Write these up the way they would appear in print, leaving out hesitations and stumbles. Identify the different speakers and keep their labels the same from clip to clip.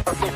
Speaker 1: Hello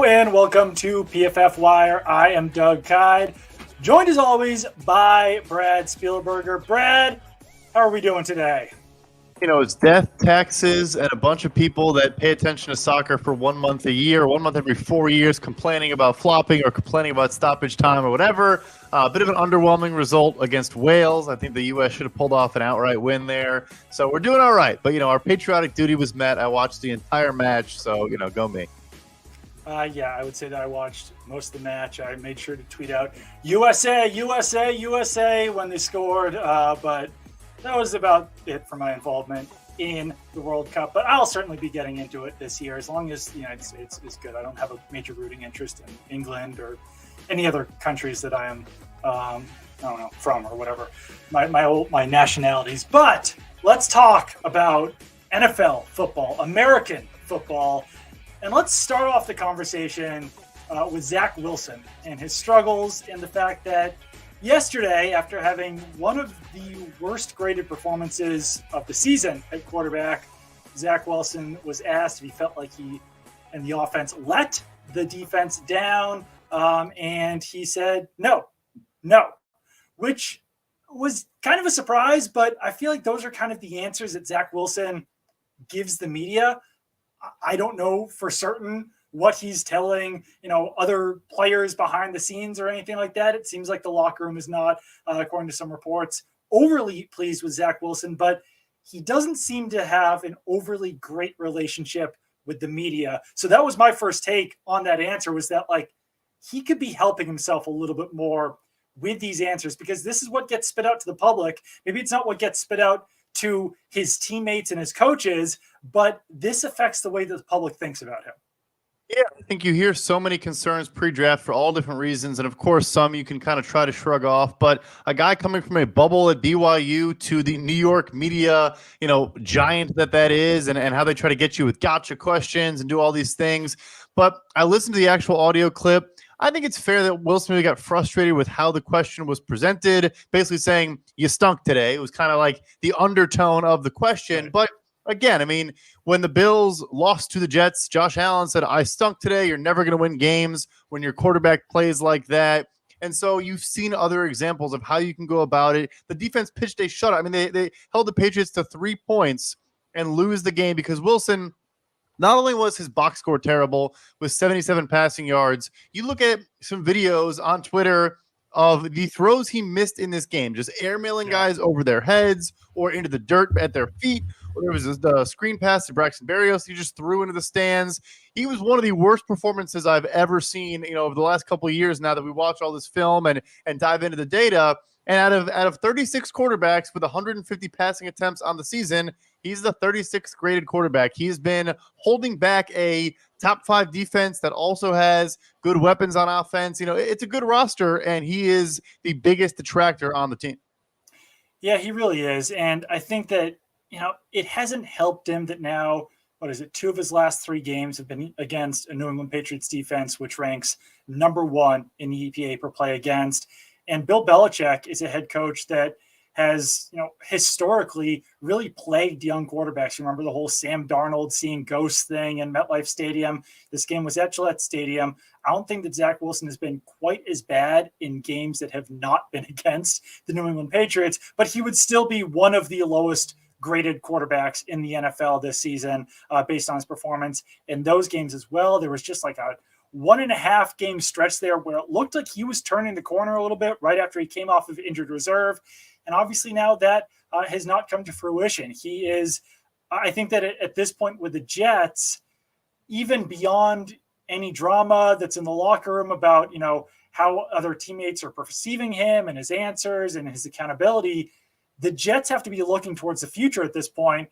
Speaker 1: and welcome to PFF Wire. I am Doug Kyed, joined as always by Brad Spielberger. Brad, how are we doing today?
Speaker 2: You know, it's death, taxes, and a bunch of people that pay attention to soccer for 1 month a year, 1 month every 4 years, complaining about flopping or complaining about stoppage time or whatever. A bit of an underwhelming result against Wales. I think the U.S. should have pulled off an outright win there. So we're doing all right. But, our patriotic duty was met. I watched the entire match, so, go me.
Speaker 1: Yeah, I would say that I watched most of the match. I made sure to tweet out USA, USA, USA when they scored. But that was about it for my involvement in the World Cup. But I'll certainly be getting into it this year as long as the United States is good. I don't have a major rooting interest in England or any other countries that I am, I don't know, from or whatever, my nationalities. But let's talk about NFL football, American football. And let's start off the conversation with Zach Wilson and his struggles and the fact that yesterday, after having one of the worst graded performances of the season at quarterback, Zach Wilson was asked if he felt like he and the offense let the defense down. And he said, no, which was kind of a surprise. But I feel like those are kind of the answers that Zach Wilson gives the media. I don't know for certain what he's telling, other players behind the scenes or anything like that. It seems like the locker room is not, according to some reports, overly pleased with Zach Wilson, but he doesn't seem to have an overly great relationship with the media. So that was my first take on that answer, was that he could be helping himself a little bit more with these answers, because this is what gets spit out to the public. Maybe it's not what gets spit out to his teammates and his coaches, but this affects the way that the public thinks about him.
Speaker 2: Yeah, I think you hear so many concerns pre-draft for all different reasons, and of course some you can kind of try to shrug off, but a guy coming from a bubble at BYU to the New York media, giant that is, and how they try to get you with gotcha questions and do all these things. But I listened to the actual audio clip. I think it's fair that Wilson maybe got frustrated with how the question was presented, basically saying, you stunk today. It was kind of like the undertone of the question. Right. But again, when the Bills lost to the Jets, Josh Allen said, I stunk today. You're never going to win games when your quarterback plays like that. And so you've seen other examples of how you can go about it. The defense pitched a shutout. They held the Patriots to 3 points and lose the game because Wilson – not only was his box score terrible with 77 passing yards, you look at some videos on Twitter of the throws he missed in this game, just airmailing guys over their heads or into the dirt at their feet. Or there was the screen pass to Braxton Berrios he just threw into the stands. He was one of the worst performances I've ever seen, over the last couple of years now that we watch all this film and dive into the data. And out of 36 quarterbacks with 150 passing attempts on the season, he's the 36th graded quarterback. He's been holding back a top 5 defense that also has good weapons on offense. It's a good roster, and he is the biggest detractor on the team.
Speaker 1: Yeah, he really is. And I think that, it hasn't helped him that now, 2 of his last 3 games have been against a New England Patriots defense, which ranks number 1 in the EPA per play against. And Bill Belichick is a head coach that has, historically really plagued young quarterbacks. You remember the whole Sam Darnold seeing ghosts thing in MetLife Stadium. This game was at Gillette Stadium. I don't think that Zach Wilson has been quite as bad in games that have not been against the New England Patriots, but he would still be one of the lowest graded quarterbacks in the NFL this season based on his performance in those games as well. There was just a 1.5 game stretch there where it looked like he was turning the corner a little bit right after he came off of injured reserve. And obviously now that has not come to fruition. He is, I think that at this point with the Jets, even beyond any drama that's in the locker room about, how other teammates are perceiving him and his answers and his accountability, the Jets have to be looking towards the future at this point.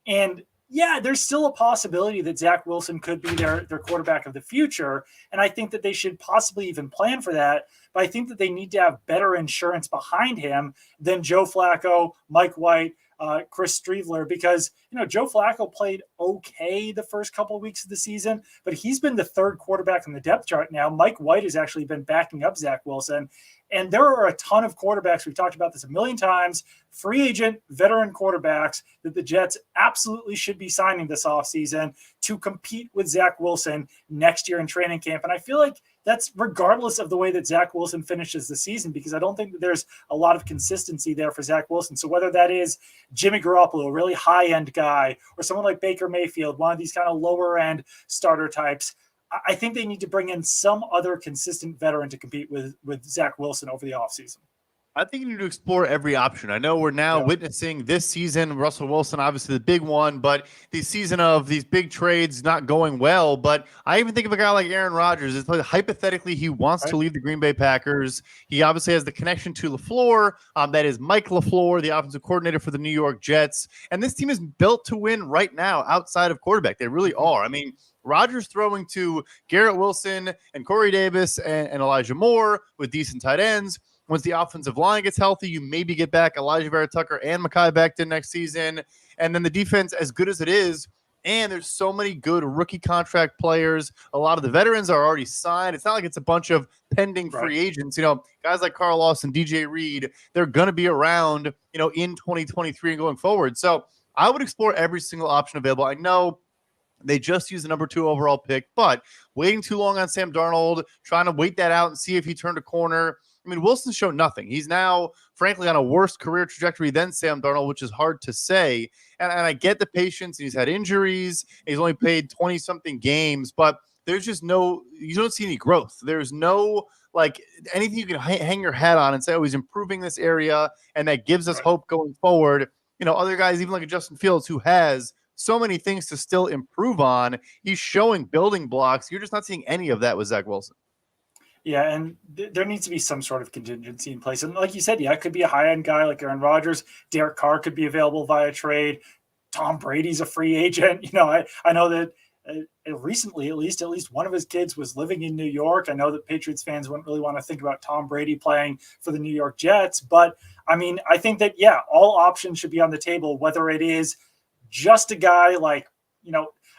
Speaker 1: And yeah, there's still a possibility that Zach Wilson could be their quarterback of the future. And I think that they should possibly even plan for that. But I think that they need to have better insurance behind him than Joe Flacco, Mike White, Chris Streveler, because, Joe Flacco played okay the first couple of weeks of the season, but he's been the third quarterback in the depth chart now. Mike White has actually been backing up Zach Wilson. And there are a ton of quarterbacks, we've talked about this a million times, free agent, veteran quarterbacks that the Jets absolutely should be signing this offseason to compete with Zach Wilson next year in training camp. And I feel like that's regardless of the way that Zach Wilson finishes the season, because I don't think that there's a lot of consistency there for Zach Wilson. So whether that is Jimmy Garoppolo, a really high-end guy, or someone like Baker Mayfield, one of these kind of lower-end starter types, I think they need to bring in some other consistent veteran to compete with Zach Wilson over the offseason.
Speaker 2: I think you need to explore every option. I know we're now witnessing this season, Russell Wilson, obviously the big one, but the season of these big trades not going well. But I even think of a guy like Aaron Rodgers. It's like, hypothetically, he wants to leave the Green Bay Packers. He obviously has the connection to LaFleur. That is Mike LaFleur, the offensive coordinator for the New York Jets. And this team is built to win right now outside of quarterback. They really are. I mean, Rodgers throwing to Garrett Wilson and Corey Davis and Elijah Moore with decent tight ends. Once the offensive line gets healthy, you maybe get back Elijah Vera Tucker and Mekhi Becton next season. And then the defense, as good as it is, and there's so many good rookie contract players. A lot of the veterans are already signed. It's not like it's a bunch of pending free agents. Guys like Carl Lawson, DJ Reed, they're going to be around, in 2023 and going forward. So I would explore every single option available. I know they just used the number 2 overall pick, but waiting too long on Sam Darnold, trying to wait that out and see if he turned a corner. I mean, Wilson's shown nothing. He's now, frankly, on a worse career trajectory than Sam Darnold, which is hard to say. And I get the patience. He's had injuries. He's only played 20-something games, but there's just you don't see any growth. There's no, anything you can hang your hat on and say, oh, he's improving this area, and that gives us hope going forward. Other guys, even like a Justin Fields, who has so many things to still improve on, he's showing building blocks. You're just not seeing any of that with Zach Wilson.
Speaker 1: Yeah, and there needs to be some sort of contingency in place. And like you said, it could be a high-end guy like Aaron Rodgers. Derek Carr could be available via trade. Tom Brady's a free agent. I know that recently, at least one of his kids was living in New York. I know that Patriots fans wouldn't really want to think about Tom Brady playing for the New York Jets. But, I mean, I think that, all options should be on the table, whether it is just a guy like,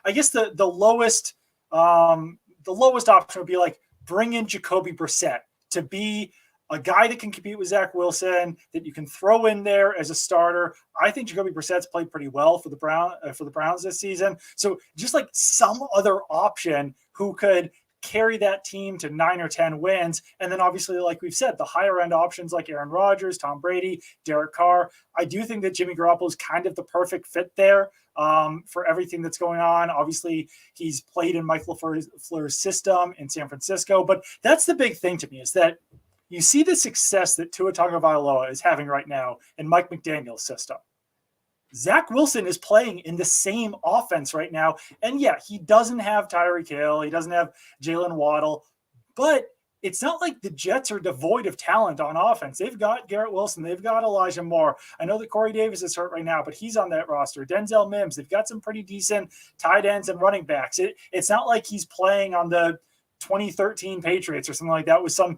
Speaker 1: I guess the lowest option would be like, bring in Jacoby Brissett to be a guy that can compete with Zach Wilson, that you can throw in there as a starter. I think Jacoby Brissett's played pretty well for the Browns this season. So just like some other option who could carry that team to 9 or 10 wins. And then obviously, like we've said, the higher end options like Aaron Rodgers, Tom Brady, Derek Carr. I do think that Jimmy Garoppolo is kind of the perfect fit there for everything that's going on. Obviously, he's played in Mike LaFleur's system in San Francisco. But that's the big thing to me, is that you see the success that Tua Tagovailoa is having right now in Mike McDaniel's system. Zach Wilson is playing in the same offense right now. And he doesn't have Tyreek Hill. He doesn't have Jalen Waddle. But it's not like the Jets are devoid of talent on offense. They've got Garrett Wilson. They've got Elijah Moore. I know that Corey Davis is hurt right now, but he's on that roster. Denzel Mims. They've got some pretty decent tight ends and running backs. It's not like he's playing on the 2013 Patriots or something like that, with some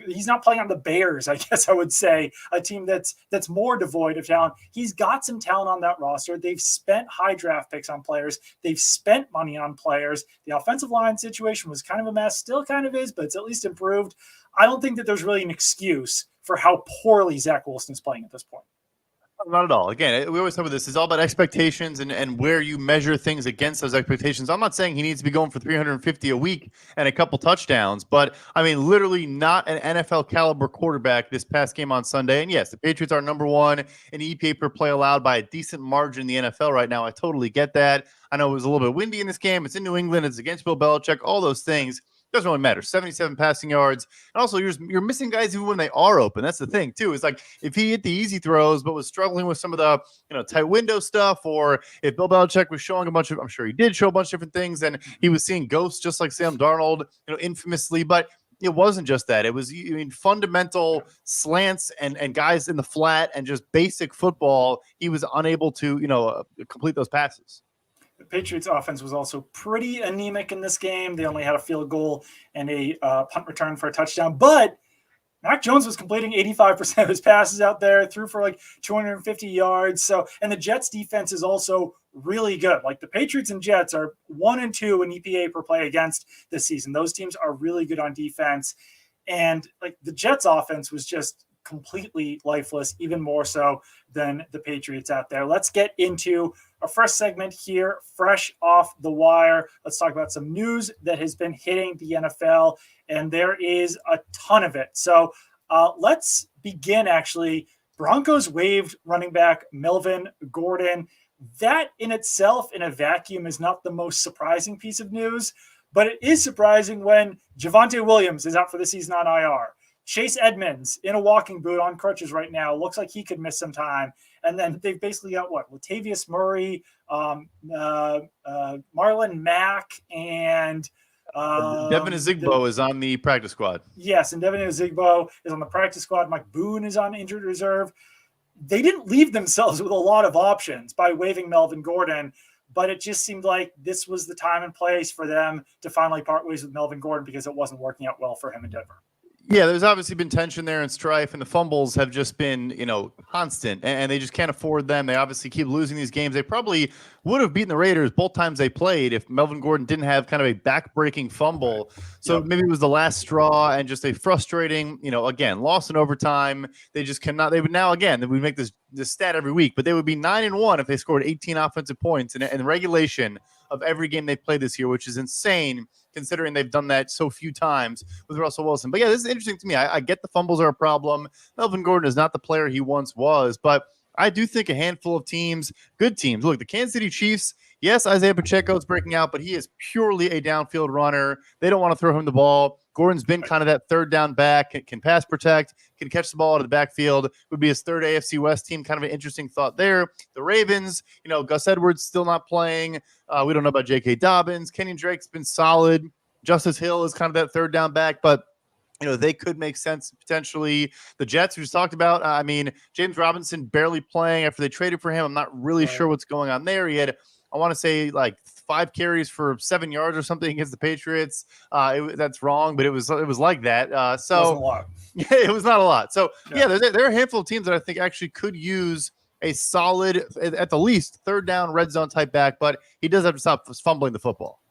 Speaker 1: he's not playing on the Bears, I guess I would say, a team that's more devoid of talent. He's got some talent on that roster. They've spent high draft picks on players. They've spent money on players. The offensive line situation was kind of a mess, still kind of is, but it's at least improved. I don't think that there's really an excuse for how poorly Zach Wilson is playing at this point.
Speaker 2: Not at all. Again, we always talk about this. It's all about expectations and where you measure things against those expectations. I'm not saying he needs to be going for 350 a week and a couple touchdowns, but I mean, literally not an NFL caliber quarterback this past game on Sunday. And yes, the Patriots are number 1 in EPA per play allowed by a decent margin in the NFL right now. I totally get that. I know it was a little bit windy in this game. It's in New England. It's against Bill Belichick. All those things. Doesn't really matter. 77 passing yards. And also, you're missing guys even when they are open. That's the thing, too. It's like if he hit the easy throws but was struggling with some of the tight window stuff, or if Bill Belichick was showing I'm sure he did show a bunch of different things, and he was seeing ghosts just like Sam Darnold, infamously. But it wasn't just that. It was fundamental slants and guys in the flat and just basic football. He was unable to complete those passes.
Speaker 1: Patriots offense was also pretty anemic in this game. They only had a field goal and a punt return for a touchdown, but Mac Jones was completing 85% of his passes out there, threw for like 250 yards. So, and the Jets defense is also really good. Like the Patriots and Jets are 1 and 2 in EPA per play against this season. Those teams are really good on defense. And like the Jets offense was just completely lifeless, even more so than the Patriots out there. Let's get into our first segment here, fresh off the wire. Let's talk about some news that has been hitting the NFL, and there is a ton of it. So let's begin, actually. Broncos waived running back Melvin Gordon. That in itself, in a vacuum, is not the most surprising piece of news, but it is surprising when Javonte Williams is out for the season on IR. Chase Edmonds in a walking boot on crutches right now. Looks like he could miss some time. And then they've basically got what? Latavius Murray, Marlon Mack, and
Speaker 2: Devin Ozigbo is on the practice squad.
Speaker 1: Yes, and Devin Ozigbo is on the practice squad. Mike Boone is on injured reserve. They didn't leave themselves with a lot of options by waiving Melvin Gordon, but it just seemed like this was the time and place for them to finally part ways with Melvin Gordon because it wasn't working out well for him in Denver.
Speaker 2: Yeah, there's obviously been tension there and strife, and the fumbles have just been, constant, and they just can't afford them. They obviously keep losing these games. They probably would have beaten the Raiders both times they played if Melvin Gordon didn't have kind of a back-breaking fumble. So maybe it was the last straw and just a frustrating, again, loss in overtime. They just cannot. They would now, again, we make this stat every week, but they would be 9-1 if they scored 18 offensive points in regulation of every game they played this year, which is insane considering they've done that so few times with Russell Wilson. But yeah, this is interesting to me. I get the fumbles are a problem. Melvin Gordon is not the player he once was, but I do think a handful of teams, good teams. Look, the Kansas City Chiefs, yes, Isaiah Pacheco is breaking out, but he is purely a downfield runner. They don't want to throw him the ball. Gordon's been kind of that third down back, can pass protect, can catch the ball out of the backfield, would be his third AFC West team. Kind of an interesting thought there. The Ravens, Gus Edwards still not playing. We don't know about J.K. Dobbins. Kenyan Drake's been solid. Justice Hill is kind of that third down back, but they could make sense potentially. The Jets, we just talked about. James Robinson barely playing after they traded for him. I'm not really sure what's going on there. He had, I want to say, like 5 carries for 7 yards or something against the Patriots. That's wrong, but it was like that. So
Speaker 1: it wasn't a lot.
Speaker 2: Yeah, it was not a lot. So yeah, there are a handful of teams that I think actually could use a solid, at the least, third down red zone type back, but he does have to stop fumbling the football.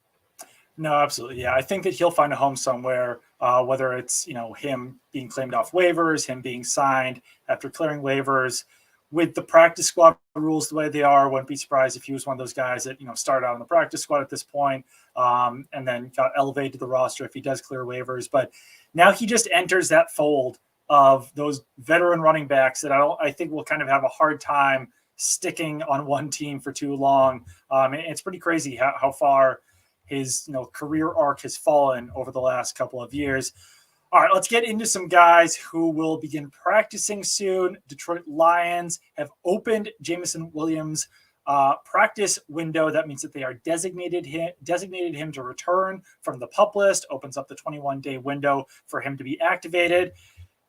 Speaker 1: No, absolutely. Yeah, I think that he'll find a home somewhere, whether it's, him being claimed off waivers, him being signed after clearing waivers. With the practice squad rules the way they are, wouldn't be surprised if he was one of those guys that, started out on the practice squad at this point, and then got elevated to the roster if he does clear waivers. But now he just enters that fold of those veteran running backs that I think will kind of have a hard time sticking on one team for too long. It's pretty crazy how far his career arc has fallen over the last couple of years. All right, let's get into some guys who will begin practicing soon. Detroit Lions have opened Jameson Williams' practice window. That means that they are designated him to return from the PUP list, opens up the 21-day window for him to be activated.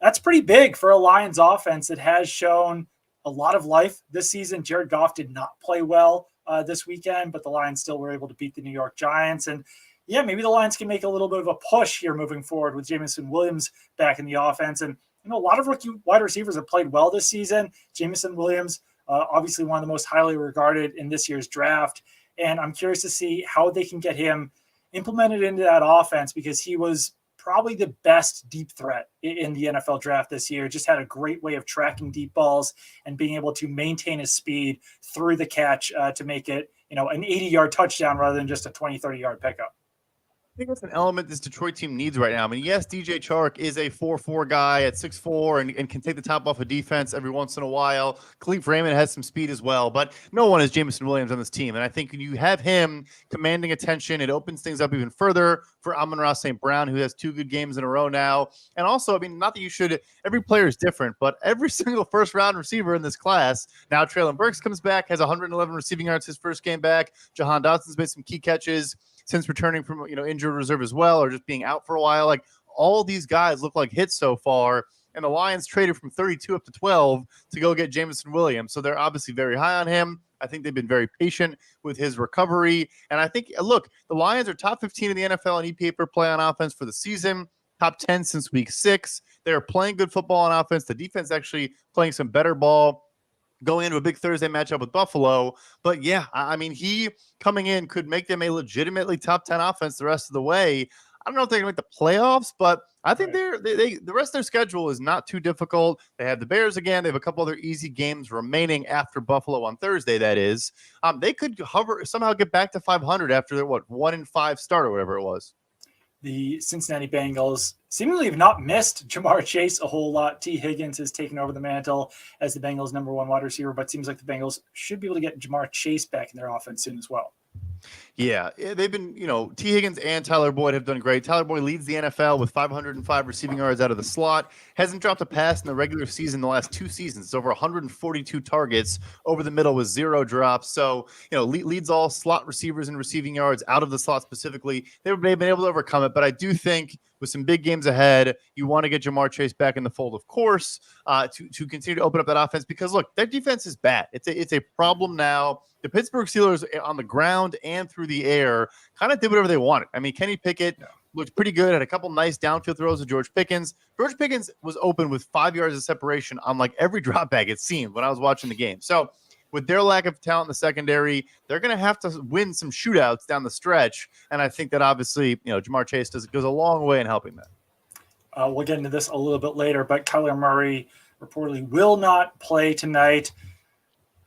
Speaker 1: That's pretty big for a Lions offense that has shown a lot of life this season. Jared Goff did not play well this weekend, but the Lions still were able to beat the New York Giants. And yeah, maybe the Lions can make a little bit of a push here moving forward with Jameson Williams back in the offense. And a lot of rookie wide receivers have played well this season. Jameson Williams, obviously one of the most highly regarded in this year's draft. And I'm curious to see how they can get him implemented into that offense, because he was probably the best deep threat in the NFL draft this year. Just had a great way of tracking deep balls and being able to maintain his speed through the catch to make it, an 80-yard touchdown rather than just a 20, 30-yard pickup.
Speaker 2: I think that's an element this Detroit team needs right now. Yes, DJ Chark is a 4'4" guy at 6'4" and can take the top off of defense every once in a while. Khalif Raymond has some speed as well, but no one is Jameson Williams on this team. And I think when you have him commanding attention, it opens things up even further for Amon-Ra St. Brown, who has 2 good games in a row now. And also, not that you should, every player is different, but every single first-round receiver in this class, now Treylon Burks comes back, has 111 receiving yards his first game back. Jahan Dotson's made some key catches since returning from injured reserve as well, or just being out for a while. Like, all these guys look like hits so far, and the Lions traded from 32 up to 12 to go get Jameson Williams. So they're obviously very high on him. I think they've been very patient with his recovery. And I think, look, the Lions are top 15 in the NFL in EPA per play on offense for the season, top 10 since week 6. They're playing good football on offense. The defense actually playing some better ball going into a big Thursday matchup with Buffalo. But yeah, I mean, he coming in could make them a legitimately top 10 offense the rest of the way. I don't know if they're going to make the playoffs, but I think the rest of their schedule is not too difficult. They have the Bears again. They have a couple other easy games remaining after Buffalo on Thursday, that is. They could somehow get back to 500 after their, 1-5 start or whatever it was.
Speaker 1: The Cincinnati Bengals seemingly have not missed Jamar Chase a whole lot. T. Higgins has taken over the mantle as the Bengals' number 1 wide receiver, but it seems like the Bengals should be able to get Jamar Chase back in their offense soon as well.
Speaker 2: Yeah, they've been, T. Higgins and Tyler Boyd have done great. Tyler Boyd leads the NFL with 505 receiving yards out of the slot. Hasn't dropped a pass in the regular season the last 2 seasons. It's over 142 targets over the middle with 0 drops. So, leads all slot receivers in receiving yards out of the slot specifically. They've been able to overcome it, but I do think with some big games ahead, you want to get Jamar Chase back in the fold, of course, to continue to open up that offense because, look, their defense is bad. It's a problem now. The Pittsburgh Steelers on the ground and through the air kind of did whatever they wanted. I mean, Kenny Pickett looked pretty good, had a couple nice downfield throws to George Pickens. George Pickens was open with 5 yards of separation on like every drop back, it seemed, when I was watching the game. So with their lack of talent in the secondary, they're going to have to win some shootouts down the stretch. And I think that obviously, Jamar Chase goes a long way in helping that.
Speaker 1: We'll get into this a little bit later, but Kyler Murray reportedly will not play tonight.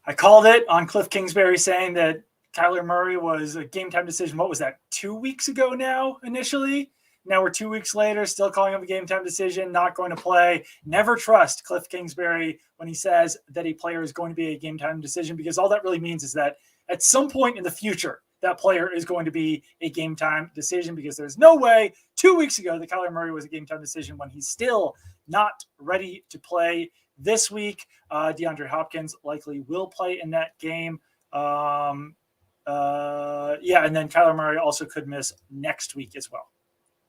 Speaker 1: I called it on Cliff Kingsbury saying that Kyler Murray was a game time decision. What was that, 2 weeks ago now initially? Now we're 2 weeks later, still calling him a game time decision, not going to play. Never trust Cliff Kingsbury when he says that a player is going to be a game time decision, because all that really means is that at some point in the future, that player is going to be a game time decision, because there's no way 2 weeks ago that Kyler Murray was a game time decision when he's still not ready to play this week. DeAndre Hopkins likely will play in that game. And then Kyler Murray also could miss next week as well.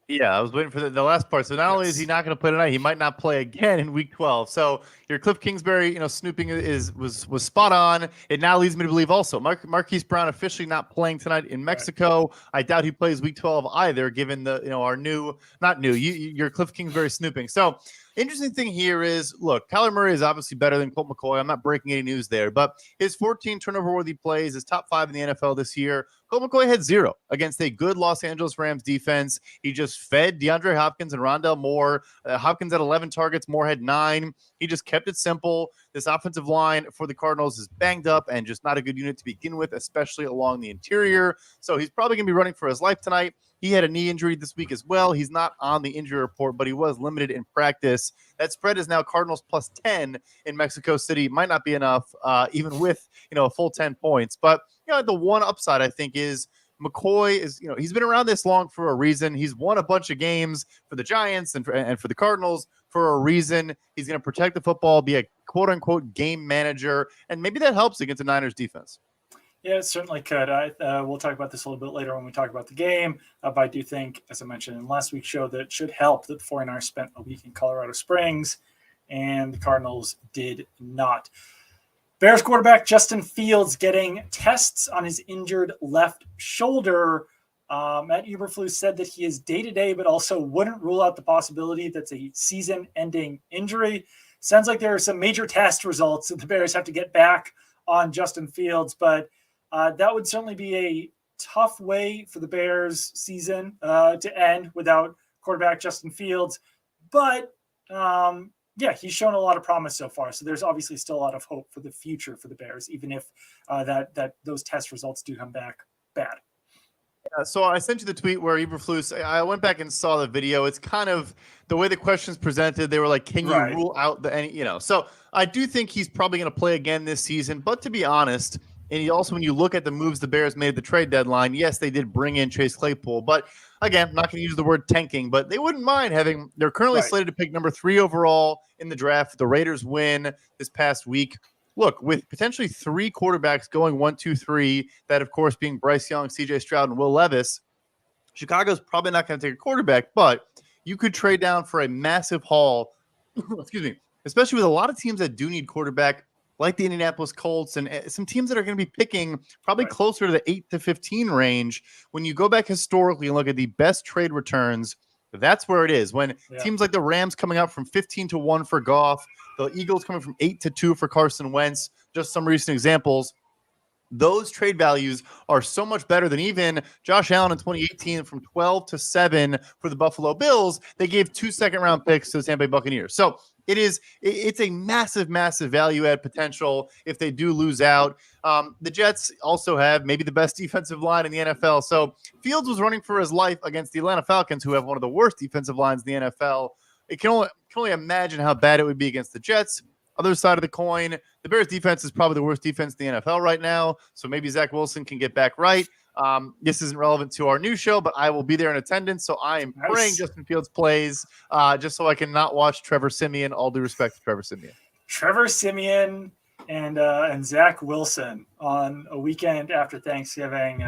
Speaker 2: Yeah, I was waiting for the last part. So not only is he not going to play tonight, he might not play again in Week 12. So your Cliff Kingsbury, snooping was spot on. It now leads me to believe also Marquise Brown officially not playing tonight in Mexico. Right. I doubt he plays Week 12 either, given the our your Cliff Kingsbury snooping. So interesting thing here is, look, Kyler Murray is obviously better than Colt McCoy. I'm not breaking any news there, but his 14 turnover-worthy plays is top 5 in the NFL this year. Colt McCoy had 0 against a good Los Angeles Rams defense. He just fed DeAndre Hopkins and Rondale Moore. Hopkins had 11 targets. Moore had 9. He just kept it simple. This offensive line for the Cardinals is banged up and just not a good unit to begin with, especially along the interior. So he's probably going to be running for his life tonight. He had a knee injury this week as well. He's not on the injury report, but he was limited in practice. That spread is now Cardinals plus 10 in Mexico City. Might not be enough, even with a full 10 points. But the one upside, I think, is McCoy is he's been around this long for a reason. He's won a bunch of games for the Giants and for the Cardinals for a reason. He's going to protect the football, be a quote unquote game manager, and maybe that helps against the Niners defense.
Speaker 1: Yeah, it certainly could. We'll talk about this a little bit later when we talk about the game. But I do think, as I mentioned in last week's show, that it should help that the 49ers spent a week in Colorado Springs, and the Cardinals did not. Bears quarterback Justin Fields getting tests on his injured left shoulder. Matt Eberflus said that he is day-to-day, but also wouldn't rule out the possibility that's a season-ending injury. Sounds like there are some major test results that the Bears have to get back on Justin Fields, but that would certainly be a tough way for the Bears season to end without quarterback Justin Fields. But he's shown a lot of promise so far. So there's obviously still a lot of hope for the future for the Bears, even if that those test results do come back bad.
Speaker 2: So I sent you the tweet where Eberflus, I went back and saw the video. It's kind of the way the questions presented. They were like, can you rule out so I do think he's probably going to play again this season. But to be honest, and when you look at the moves the Bears made at the trade deadline, yes, they did bring in Chase Claypool. But again, I'm not going to use the word tanking, but they wouldn't mind they're currently slated to pick number 3 overall in the draft. The Raiders win this past week. Look, with potentially 3 quarterbacks going 1, 2, 3, that of course being Bryce Young, CJ Stroud, and Will Levis, Chicago's probably not going to take a quarterback, but you could trade down for a massive haul, excuse me, especially with a lot of teams that do need quarterback like the Indianapolis Colts and some teams that are going to be picking probably closer to the 8 to 15 range. When you go back historically and look at the best trade returns, that's where it is. When teams like the Rams coming out from 15-1 for Goff, the Eagles coming from 8-2 for Carson Wentz, just some recent examples. Those trade values are so much better than even Josh Allen in 2018 from 12-7 for the Buffalo Bills. They gave 2 second-round picks to the Tampa Bay Buccaneers. So it's a massive, massive value add potential if they do lose out. The Jets also have maybe the best defensive line in the NFL. So Fields was running for his life against the Atlanta Falcons, who have one of the worst defensive lines in the NFL. It can only imagine how bad it would be against the Jets. Other side of the coin, the Bears defense is probably the worst defense in the NFL right now. So maybe Zach Wilson can get back right. This isn't relevant to our new show, but I will be there in attendance. So I am praying Justin Fields plays just so I can not watch Trevor Siemian. All due respect to Trevor Siemian.
Speaker 1: Trevor Siemian and Zach Wilson on a weekend after Thanksgiving.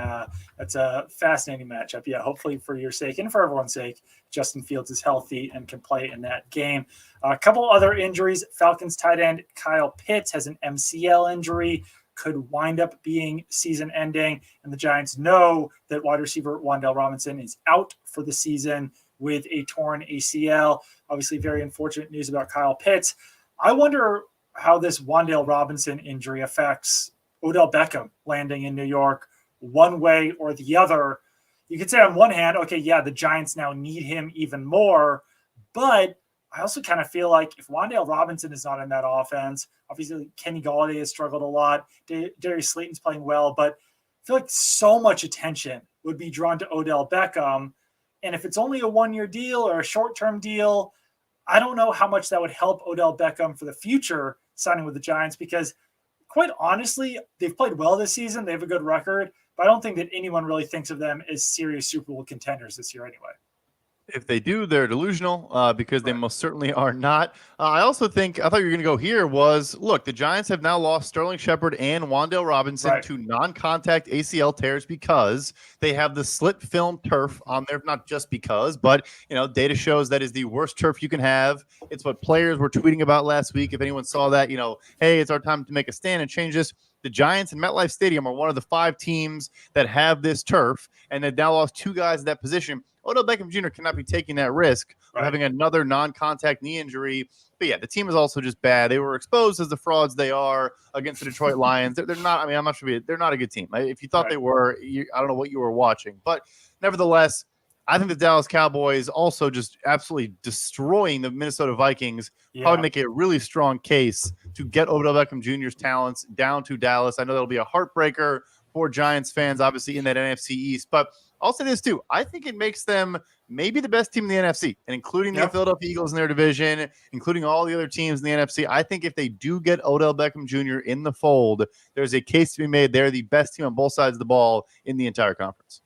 Speaker 1: That's a fascinating matchup. Yeah, hopefully for your sake and for everyone's sake, Justin Fields is healthy and can play in that game. A couple other injuries. Falcons tight end Kyle Pitts has an MCL injury, could wind up being season-ending, and the Giants know that wide receiver Wan'Dale Robinson is out for the season with a torn ACL. Obviously, very unfortunate news about Kyle Pitts. I wonder how this Wan'Dale Robinson injury affects Odell Beckham landing in New York one way or the other. You could say on one hand, okay, yeah, the Giants now need him even more, but I also kind of feel like if Wan'Dale Robinson is not in that offense, obviously Kenny Golladay has struggled a lot. Darius Slayton's playing well, but I feel like so much attention would be drawn to Odell Beckham. And if it's only a one-year deal or a short-term deal, I don't know how much that would help Odell Beckham for the future signing with the Giants, because quite honestly, they've played well this season. They have a good record, but I don't think that anyone really thinks of them as serious Super Bowl contenders this year anyway.
Speaker 2: If they do, they're delusional because they most certainly are not. I also think, I thought you were going to go here was, look, the Giants have now lost Sterling Shepard and Wan'Dale Robinson to non-contact ACL tears because they have the slit film turf on there, not just because, but, data shows that is the worst turf you can have. It's what players were tweeting about last week. If anyone saw that, hey, it's our time to make a stand and change this. The Giants and MetLife Stadium are one of the 5 teams that have this turf, and they've now lost 2 guys in that position. Odell Beckham Jr. cannot be taking that risk of having another non-contact knee injury. But yeah, the team is also just bad. They were exposed as the frauds they are against the Detroit Lions. They're not. I mean, I'm not sure. They're not a good team. If you thought they were, I don't know what you were watching. But nevertheless, I think the Dallas Cowboys also just absolutely destroying the Minnesota Vikings. Probably make a really strong case to get Odell Beckham Jr.'s talents down to Dallas. I know that'll be a heartbreaker for Giants fans, obviously in that NFC East, but I'll say this too. I think it makes them maybe the best team in the NFC, and including the Philadelphia Eagles in their division, including all the other teams in the NFC. I think if they do get Odell Beckham Jr. in the fold, there's a case to be made. They're the best team on both sides of the ball in the entire conference.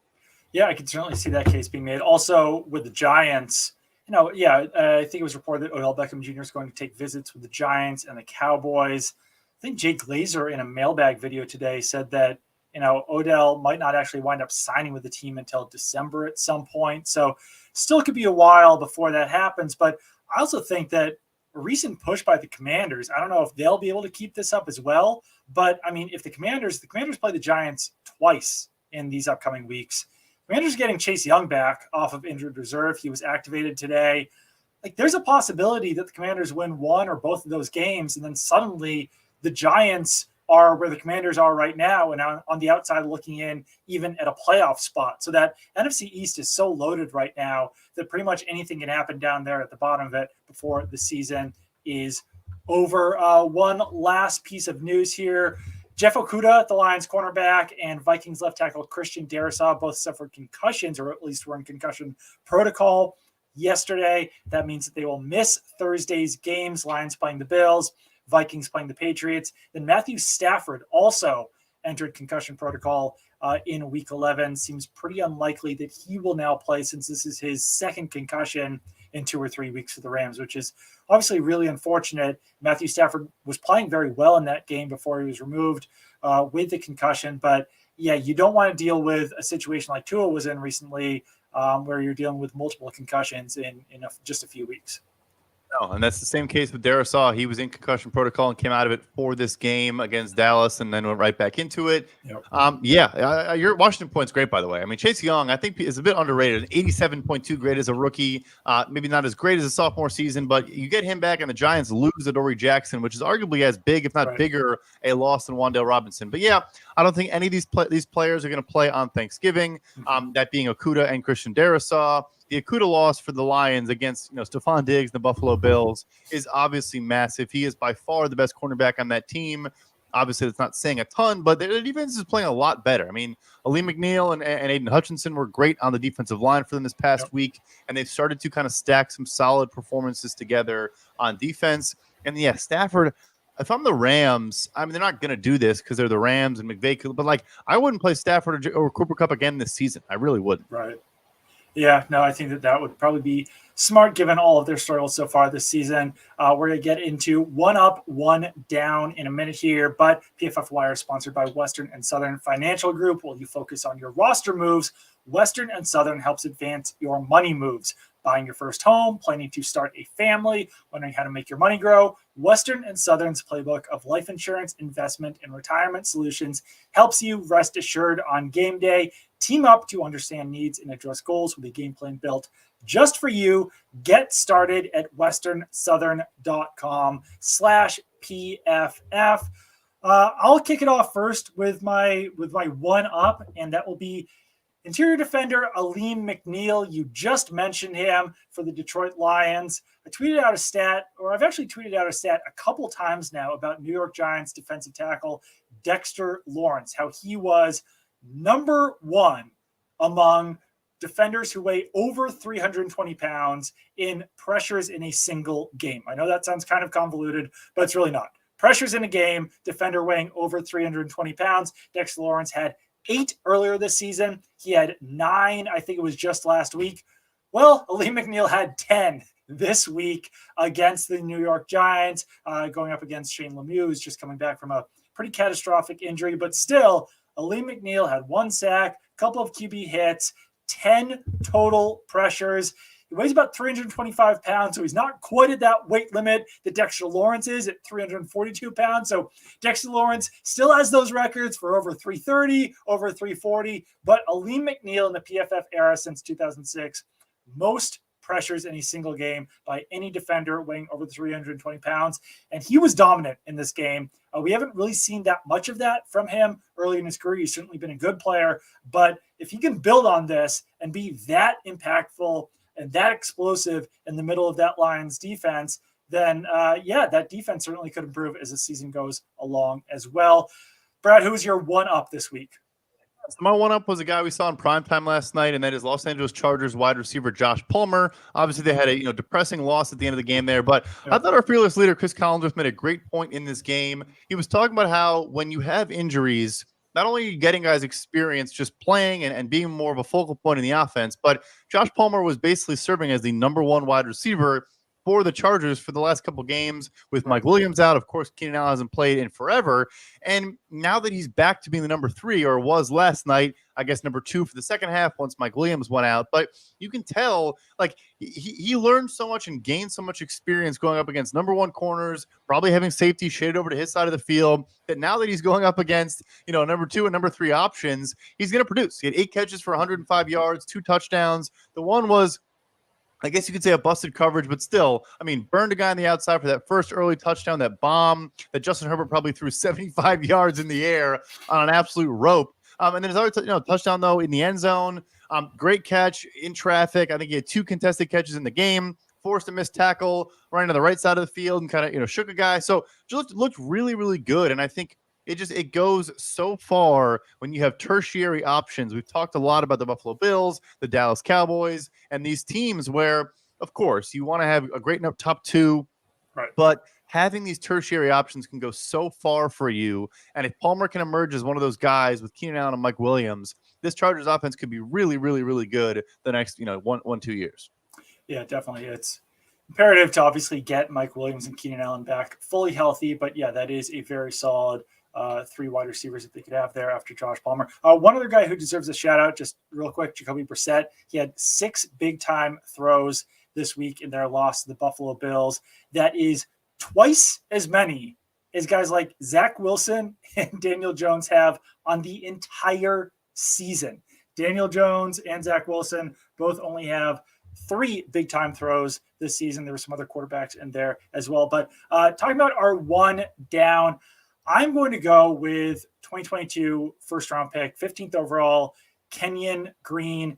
Speaker 2: Yeah,
Speaker 1: I can certainly see that case being made. Also with the Giants, I think it was reported that Odell Beckham Jr. is going to take visits with the Giants and the Cowboys. I think Jake Glazer in a mailbag video today said that Odell might not actually wind up signing with the team until December at some point. So still could be a while before that happens. But I also think that a recent push by the Commanders, I don't know if they'll be able to keep this up as well. But, I mean, if the Commanders play the Giants twice in these upcoming weeks. Commanders are getting Chase Young back off of injured reserve. He was activated today. There's a possibility that the Commanders win one or both of those games, and then suddenly the Giants are where the Commanders are right now and on the outside looking in even at a playoff spot. So that NFC East is so loaded right now that pretty much anything can happen down there at the bottom of it before the season is over. One last piece of news here. Jeff Okudah, the Lions cornerback, and Vikings left tackle Christian Darrisaw both suffered concussions, or at least were in concussion protocol yesterday. That means that they will miss Thursday's games. Lions playing the Bills, Vikings playing the Patriots. Then Matthew Stafford also entered concussion protocol in Week 11. Seems pretty unlikely that he will now play since this is his second concussion in 2 or 3 weeks for the Rams, which is obviously really unfortunate. Matthew Stafford was playing very well in that game before he was removed with the concussion. But, yeah, you don't want to deal with a situation like Tua was in recently where you're dealing with multiple concussions in just a few weeks.
Speaker 2: No, and that's the same case with Darrisaw. He was in concussion protocol and came out of it for this game against Dallas, and then went right back into it.
Speaker 1: Yep.
Speaker 2: Your Washington point's great, by the way. I mean, Chase Young, I think, is a bit underrated. An 87.2 grade as a rookie, maybe not as great as a sophomore season, but you get him back, and the Giants lose Adoree Jackson, which is arguably as big, if not bigger, a loss than Wan'Dale Robinson. But yeah, I don't think any of these players are going to play on Thanksgiving. That being Okudah and Christian Darrisaw. The Okudah loss for the Lions against Stephon Diggs, the Buffalo Bills, is obviously massive. He is by far the best cornerback on that team. Obviously, that's not saying a ton, but their defense is playing a lot better. I mean, Ali McNeil and Aiden Hutchinson were great on the defensive line for them this past week, and they've started to kind of stack some solid performances together on defense. And yeah, Stafford, if I'm the Rams, I mean, they're not going to do this because they're the Rams and McVay, but I wouldn't play Stafford or Cooper Kupp again this season. I really wouldn't.
Speaker 1: Right. Yeah, no, I think that would probably be smart given all of their struggles so far this season. We're going to get into one up, one down in a minute here, but PFF Wire is sponsored by Western and Southern Financial Group. While you focus on your roster moves, Western and Southern helps advance your money moves. Buying your first home, planning to start a family, wondering how to make your money grow, Western and Southern's playbook of life insurance, investment, and retirement solutions helps you rest assured on game day. Team up to understand needs and address goals with a game plan built just for you. Get started at westernsouthern.com/PFF. I'll kick it off first with my one up, and that will be interior defender Alim McNeil. You just mentioned him for the Detroit Lions. I've actually tweeted out a stat a couple times now about New York Giants defensive tackle Dexter Lawrence, how he was number one among defenders who weigh over 320 pounds in pressures in a single game. I know that sounds kind of convoluted, but it's really not. Pressures in a game, defender weighing over 320 pounds. Dexter Lawrence had 8 earlier this season. He had 9, I think it was just last week. Well, Alim McNeil had 10 this week against the New York Giants, going up against Shane Lemieux, who's just coming back from a pretty catastrophic injury. But still, Alim McNeil had 1 sack, a couple of QB hits, 10 total pressures. He weighs about 325 pounds, so he's not quite at that weight limit that Dexter Lawrence is at 342 pounds. So Dexter Lawrence still has those records for over 330, over 340, but Alim McNeil in the PFF era since 2006, most pressures in a single game by any defender weighing over 320 pounds. And he was dominant in this game. We haven't really seen that much of that from him early in his career. He's certainly been a good player, but if he can build on this and be that impactful and that explosive in the middle of that Lions defense, then that defense certainly could improve as the season goes along as well. Brad, who was your one-up this week?
Speaker 2: So my one-up was a guy we saw in primetime last night, and that is Los Angeles Chargers wide receiver Josh Palmer. Obviously, they had a depressing loss at the end of the game there, but I thought our fearless leader, Chris Collinsworth, made a great point in this game. He was talking about how when you have injuries, not only are you getting guys experience just playing and being more of a focal point in the offense, but Josh Palmer was basically serving as the number 1 wide receiver for the Chargers for the last couple games with Mike Williams out. Of course, Keenan Allen hasn't played in forever. And now that he's back to being the number 3, or was last night, I guess number 2 for the second half once Mike Williams went out. But you can tell, he learned so much and gained so much experience going up against number 1 corners, probably having safety shaded over to his side of the field, that now that he's going up against, number 2 and number 3 options, he's going to produce. He had 8 catches for 105 yards, 2 touchdowns. The one was, I guess you could say, a busted coverage, but still, burned a guy on the outside for that first early touchdown, that bomb that Justin Herbert probably threw 75 yards in the air on an absolute rope. And then his other touchdown, though, in the end zone. Great catch in traffic. I think he had 2 contested catches in the game, forced a missed tackle right on the right side of the field and kind of, shook a guy. So just looked really, really good. And I think it goes so far when you have tertiary options. We've talked a lot about the Buffalo Bills, the Dallas Cowboys, and these teams where, of course, you want to have a great enough top 2, right? But having these tertiary options can go so far for you. And if Palmer can emerge as one of those guys with Keenan Allen and Mike Williams, this Chargers offense could be really, really, really good the next 1-2 years.
Speaker 1: Yeah, definitely. It's imperative to obviously get Mike Williams and Keenan Allen back fully healthy. But yeah, that is a very solid 3 wide receivers that they could have there after Josh Palmer. One other guy who deserves a shout out, just real quick, Jacoby Brissett. He had 6 big time throws this week in their loss to the Buffalo Bills. That is twice as many as guys like Zach Wilson and Daniel Jones have on the entire season. Daniel Jones and Zach Wilson both only have 3 big-time throws this season. There were some other quarterbacks in there as well. But talking about our one down, I'm going to go with 2022 first-round pick, 15th overall, Kenyan Green.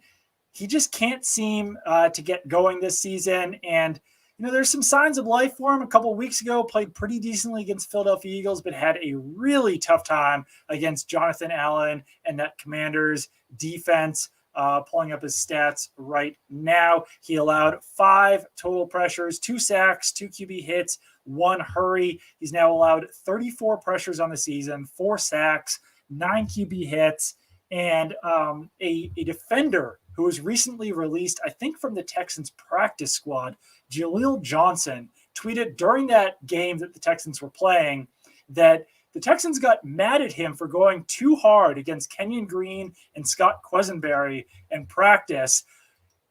Speaker 1: He just can't seem to get going this season. And, there's some signs of life for him. A couple of weeks ago, played pretty decently against Philadelphia Eagles, but had a really tough time against Jonathan Allen and that Commanders defense. Pulling up his stats right now, he allowed 5 total pressures, 2 sacks, 2 QB hits, 1 hurry. He's now allowed 34 pressures on the season, 4 sacks, 9 QB hits, and a defender who was recently released, I think from the Texans practice squad, Jaleel Johnson, tweeted during that game that the Texans were playing that the Texans got mad at him for going too hard against Kenyan Green and Scott Quesenberry in practice.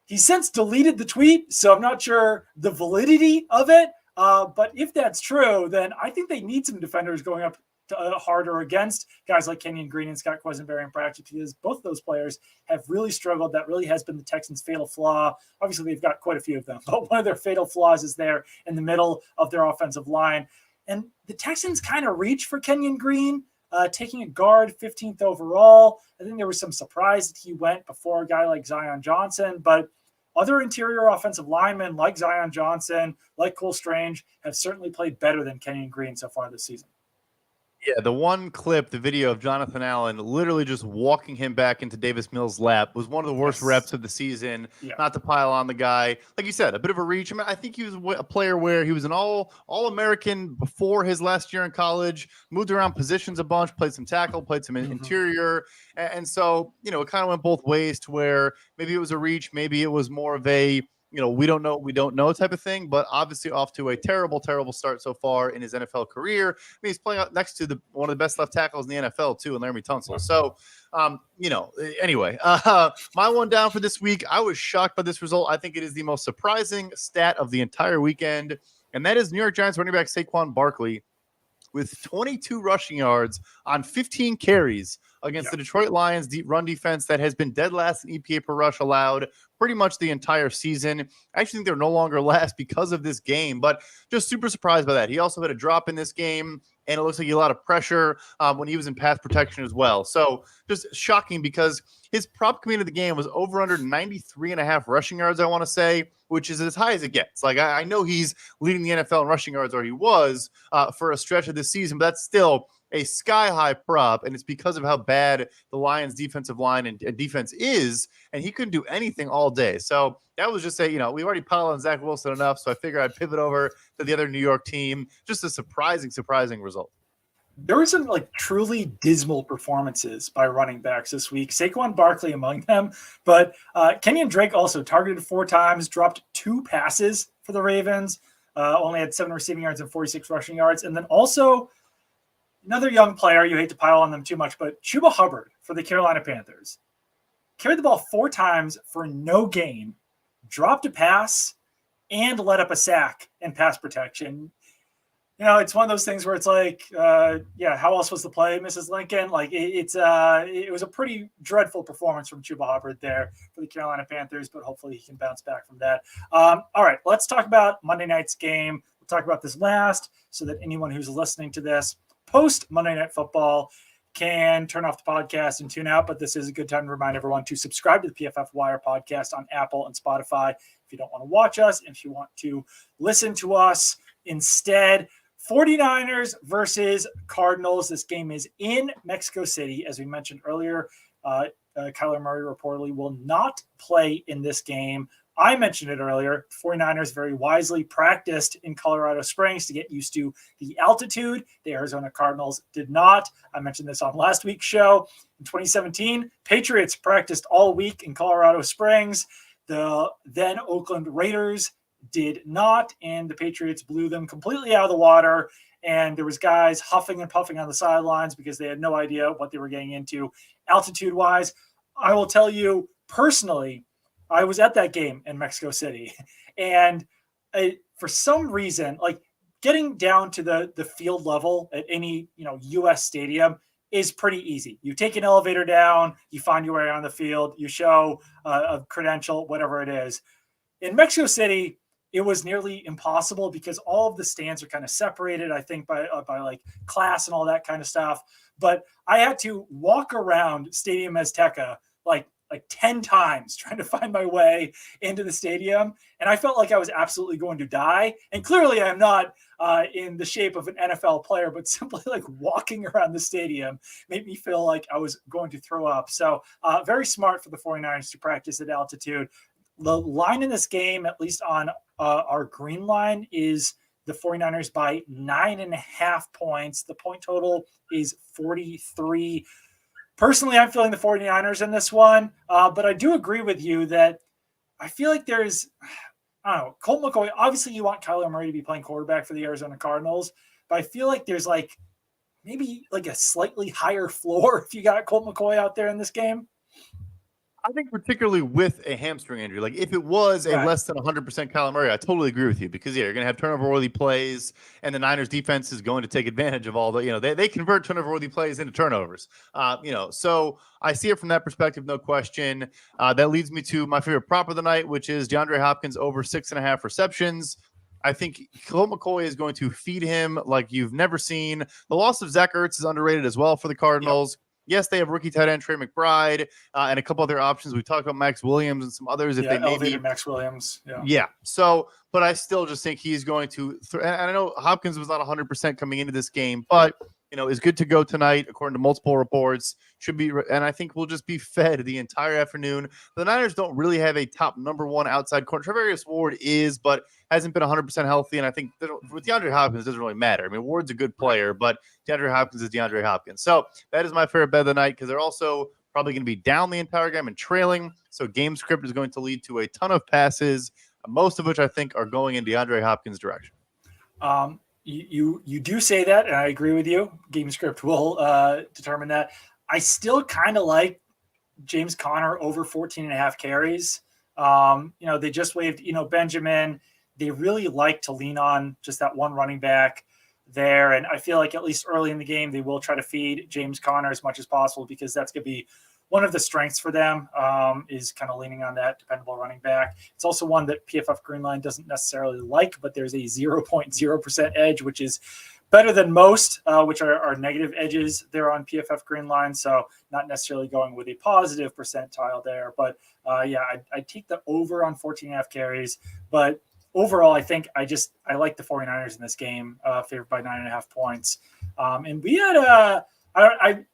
Speaker 1: He's since deleted the tweet, so I'm not sure the validity of it. But if that's true, then I think they need some defenders going up harder against guys like Kenyan Green and Scott Quesenberry in practice, because both of those players have really struggled. That really has been the Texans' fatal flaw. Obviously, they've got quite a few of them, but one of their fatal flaws is there in the middle of their offensive line. And the Texans kind of reached for Kenyan Green, taking a guard 15th overall. I think there was some surprise that he went before a guy like Zion Johnson, but other interior offensive linemen like Zion Johnson, like Cole Strange, have certainly played better than Kenyan Green so far this season.
Speaker 2: Yeah, the one clip, the video of Jonathan Allen literally just walking him back into Davis Mills' lap was one of the worst reps of the season. Yeah. Not to pile on the guy. Like you said, a bit of a reach. I mean, I think he was a player where he was an all-American before his last year in college, moved around positions a bunch, played some tackle, played some interior. And so, it kind of went both ways to where maybe it was a reach, maybe it was more of a, we don't know type of thing, but obviously off to a terrible, terrible start so far in his NFL career. I mean, he's playing out next to one of the best left tackles in the NFL too, and Laramie Tunsil. So, anyway, my one down for this week, I was shocked by this result. I think it is the most surprising stat of the entire weekend, and that is New York Giants running back Saquon Barkley with 22 rushing yards on 15 carries against the Detroit Lions run defense that has been dead last in EPA per rush allowed pretty much the entire season. I actually think they're no longer last because of this game, but just super surprised by that. He also had a drop in this game, and it looks like he had a lot of pressure when he was in pass protection as well. So just shocking because his prop committee of the game was over under 93.5 rushing yards, I want to say, which is as high as it gets. Like, I know he's leading the NFL in rushing yards, or he was for a stretch of this season, but that's still a sky-high prop, and it's because of how bad the Lions' defensive line and defense is, and he couldn't do anything all day. So that was just we already piled on Zach Wilson enough, so I figured I'd pivot over to the other New York team. Just a surprising result.
Speaker 1: There were some truly dismal performances by running backs this week. Saquon Barkley among them, but Kenyon Drake also targeted 4 times, dropped 2 passes for the Ravens, only had 7 receiving yards and 46 rushing yards. And then also another young player, you hate to pile on them too much, but Chuba Hubbard for the Carolina Panthers carried the ball 4 times for no gain, dropped a pass, and let up a sack in pass protection. It's one of those things where it's how else was the play, Mrs. Lincoln? It was a pretty dreadful performance from Chuba Hubbard there for the Carolina Panthers, but hopefully he can bounce back from that. All right, let's talk about Monday night's game. We'll talk about this last so that anyone who's listening to this post Monday Night Football can turn off the podcast and tune out. But this is a good time to remind everyone to subscribe to the PFF Wire podcast on Apple and Spotify if you don't want to watch us, if you want to listen to us instead. 49ers versus Cardinals. This game is in Mexico City. As we mentioned earlier, Kyler Murray reportedly will not play in this game. I mentioned it earlier. 49ers very wisely practiced in Colorado Springs to get used to the altitude. The Arizona Cardinals did not. I mentioned this on last week's show. In 2017, Patriots practiced all week in Colorado Springs. The then Oakland Raiders did not, and the Patriots blew them completely out of the water. And there was guys huffing and puffing on the sidelines because they had no idea what they were getting into altitude-wise. I will tell you personally, I was at that game in Mexico City, And for some reason, like getting down to the field level at any, U.S. stadium is pretty easy. You take an elevator down, you find your way on the field, you show a credential, whatever it is. In Mexico City, it was nearly impossible because all of the stands are kind of separated, I think, by like class and all that kind of stuff. But I had to walk around Stadium Azteca like 10 times trying to find my way into the stadium. And I felt like I was absolutely going to die. And clearly I'm not in the shape of an NFL player, but simply like walking around the stadium made me feel like I was going to throw up. So very smart for the 49ers to practice at altitude. The line in this game, at least on our green line, is the 49ers by 9.5 points. The point total is 43. Personally, I'm feeling the 49ers in this one, but I do agree with you that I feel like there's, I don't know, Colt McCoy. Obviously, you want Kyler Murray to be playing quarterback for the Arizona Cardinals, but I feel like there's maybe a slightly higher floor if you got Colt McCoy out there in this game.
Speaker 2: I think particularly with a hamstring injury, like if it was a less than 100% Kyler Murray, I totally agree with you because you're going to have turnover-worthy plays, and the Niners defense is going to take advantage of all the, they convert turnover-worthy plays into turnovers. So I see it from that perspective, no question. That leads me to my favorite prop of the night, which is DeAndre Hopkins over 6.5 receptions. I think Colt McCoy is going to feed him like you've never seen. The loss of Zach Ertz is underrated as well for the Cardinals. Yep. Yes, they have rookie tight end Trey McBride and a couple other options. We talked about Max Williams and some others. If they maybe
Speaker 1: Max Williams.
Speaker 2: Yeah. So, but I still just think he's going to. And I know Hopkins was not 100% coming into this game, but is good to go tonight according to multiple reports. Should be, and I think we'll just be fed the entire afternoon. The Niners don't really have a top number one outside corner. Trevarius Ward is, but hasn't been 100% healthy. And I think with DeAndre Hopkins, it doesn't really matter. I mean, Ward's a good player, but DeAndre Hopkins is DeAndre Hopkins. So that is my favorite bet of the night because they're also probably going to be down the entire game and trailing. So game script is going to lead to a ton of passes, most of which I think are going in DeAndre Hopkins' direction.
Speaker 1: You do say that, and I agree with you. Game script will determine that. I still kind of like James Conner over 14.5 carries. They just waived, Benjamin. They really like to lean on just that one running back there. And I feel like at least early in the game, they will try to feed James Conner as much as possible because that's going to be one of the strengths for them is kind of leaning on that dependable running back. It's also one that PFF Greenline doesn't necessarily like, but there's a 0.0% edge, which is better than most, which are negative edges there on PFF Greenline. So not necessarily going with a positive percentile there. But I'd take the over on 14.5 carries. But overall, I think I like the 49ers in this game, favored by 9.5 points. And we had I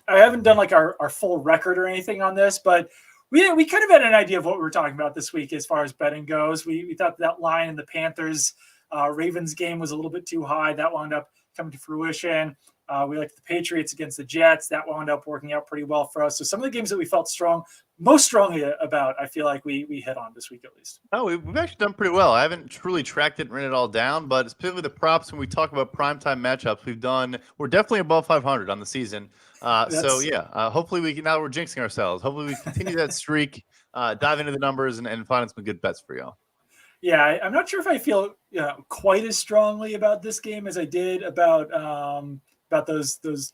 Speaker 1: haven't done like our full record or anything on this, but we kind of had an idea of what we were talking about this week as far as betting goes. We thought that line in the Panthers Ravens game was a little bit too high. That wound up coming to fruition. We liked the Patriots against the Jets. That wound up working out pretty well for us. So some of the games that we felt most strongly about, I feel like we hit on this week at least.
Speaker 2: Oh, we've actually done pretty well. I haven't truly tracked it and written it all down, but specifically the props when we talk about primetime matchups, we're definitely above 500 on the season. Hopefully now we're jinxing ourselves. Hopefully we continue that streak, dive into the numbers and find some good bets for y'all.
Speaker 1: Yeah, I'm not sure if I feel quite as strongly about this game as I did about those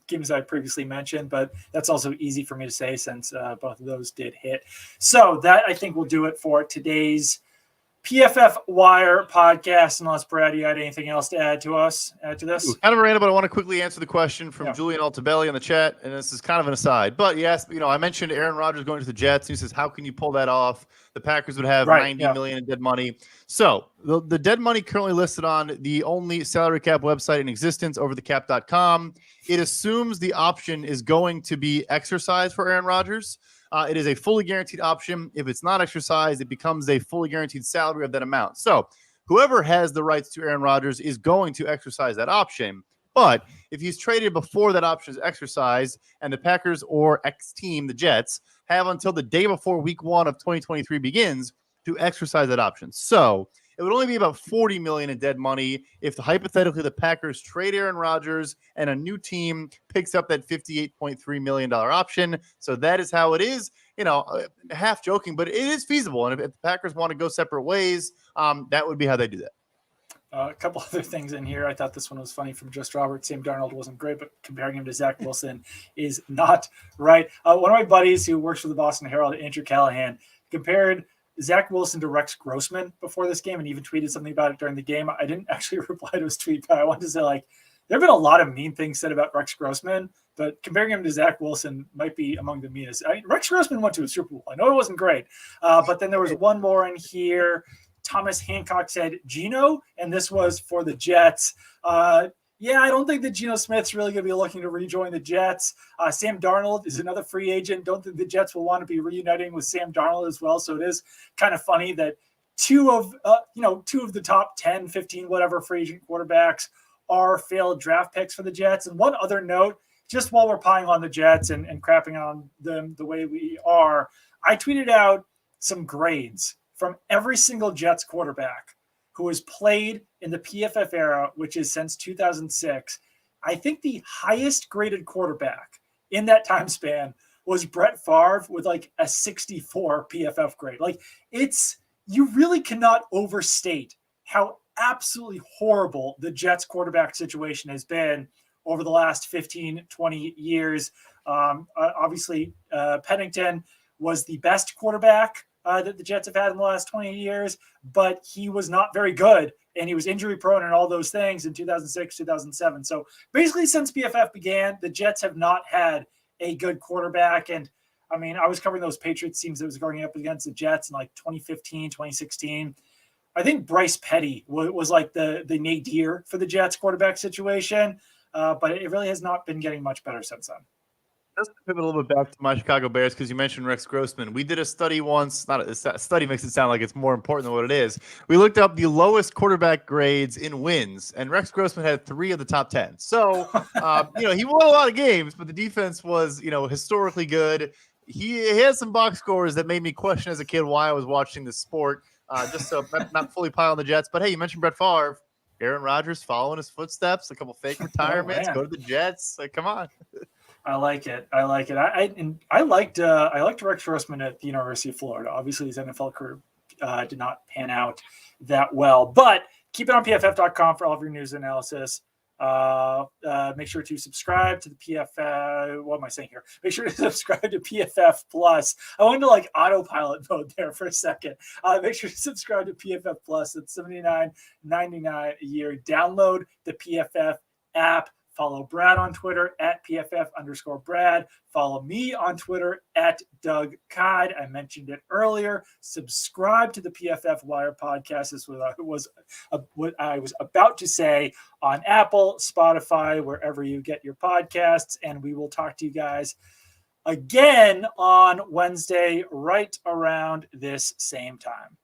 Speaker 1: games I previously mentioned, but that's also easy for me to say since both of those did hit. So that I think will do it for today's PFF Wire podcast. Unless Brad, you had anything else to add to this?
Speaker 2: Kind of random, but I want to quickly answer the question from Julian Altabelli in the chat, and this is kind of an aside. But yes, I mentioned Aaron Rodgers going to the Jets. And he says, "How can you pull that off?" The Packers would have $90 million in dead money. So the dead money currently listed on the only salary cap website in existence, overthecap.com. It assumes the option is going to be exercised for Aaron Rodgers. It is a fully guaranteed option. If it's not exercised, it becomes a fully guaranteed salary of that amount. So whoever has the rights to Aaron Rodgers is going to exercise that option. But if he's traded before that option is exercised and the Packers or X team, the Jets, have until the day before week 1 of 2023 begins to exercise that option. So It would only be about $40 million in dead money if hypothetically the Packers trade Aaron Rodgers and a new team picks up that $58.3 million option. So that is how it is. Half joking, but it is feasible. And if the Packers want to go separate ways, that would be how they do that.
Speaker 1: A couple other things in here. I thought this one was funny from Just Robert. Sam Darnold wasn't great, but comparing him to Zach Wilson is not right. One of my buddies who works for the Boston Herald, Andrew Callahan, compared Zach Wilson to Rex Grossman before this game and even tweeted something about it during the game. I didn't actually reply to his tweet, but I wanted to say, there have been a lot of mean things said about Rex Grossman, but comparing him to Zach Wilson might be among the meanest. Rex Grossman went to a Super Bowl. I know it wasn't great, but then there was one more in here. Thomas Hancock said Geno, and this was for the Jets. I don't think that Geno Smith's really going to be looking to rejoin the Jets. Sam Darnold is another free agent. Don't think the Jets will want to be reuniting with Sam Darnold as well. So it is kind of funny that two of the top 10, 15, whatever free agent quarterbacks are failed draft picks for the Jets. And one other note, just while we're piling on the Jets and crapping on them the way we are, I tweeted out some grades from every single Jets quarterback who has played in the PFF era, which is since 2006. I think the highest graded quarterback in that time span was Brett Favre with a 64 PFF grade. You really cannot overstate how absolutely horrible the Jets quarterback situation has been over the last 15, 20 years. Obviously, Pennington was the best quarterback that the Jets have had in the last 20 years, but he was not very good, and he was injury prone and all those things in 2006, 2007. So basically since PFF began, the Jets have not had a good quarterback. And I was covering those Patriots teams that was going up against the Jets in 2015, 2016. I think Bryce Petty was the nadir for the Jets quarterback situation, but it really has not been getting much better since then.
Speaker 2: Just to pivot a little bit back to my Chicago Bears, because you mentioned Rex Grossman. We did a study once. Not a study makes it sound like it's more important than what it is. We looked up the lowest quarterback grades in wins, and Rex Grossman had 3 of the top 10. So, he won a lot of games, but the defense was, historically good. He had some box scores that made me question as a kid why I was watching the sport. Just so not fully pile on the Jets. But hey, you mentioned Brett Favre. Aaron Rodgers following his footsteps, a couple fake retirements, go to the Jets. Come on.
Speaker 1: I like it. I liked Rex Grossman at the University of Florida. Obviously, his NFL career did not pan out that well, but keep it on PFF.com for all of your news analysis. Make sure to subscribe to the PFF. What am I saying here? Make sure to subscribe to PFF Plus. I went to autopilot mode there for a second. Make sure to subscribe to PFF Plus. It's $79.99 a year. Download the PFF app. Follow Brad on Twitter at PFF_Brad. Follow me on Twitter at Doug Kyed. I mentioned it earlier. Subscribe to the PFF Wire podcast. This was what I was about to say on Apple, Spotify, wherever you get your podcasts. And we will talk to you guys again on Wednesday, right around this same time.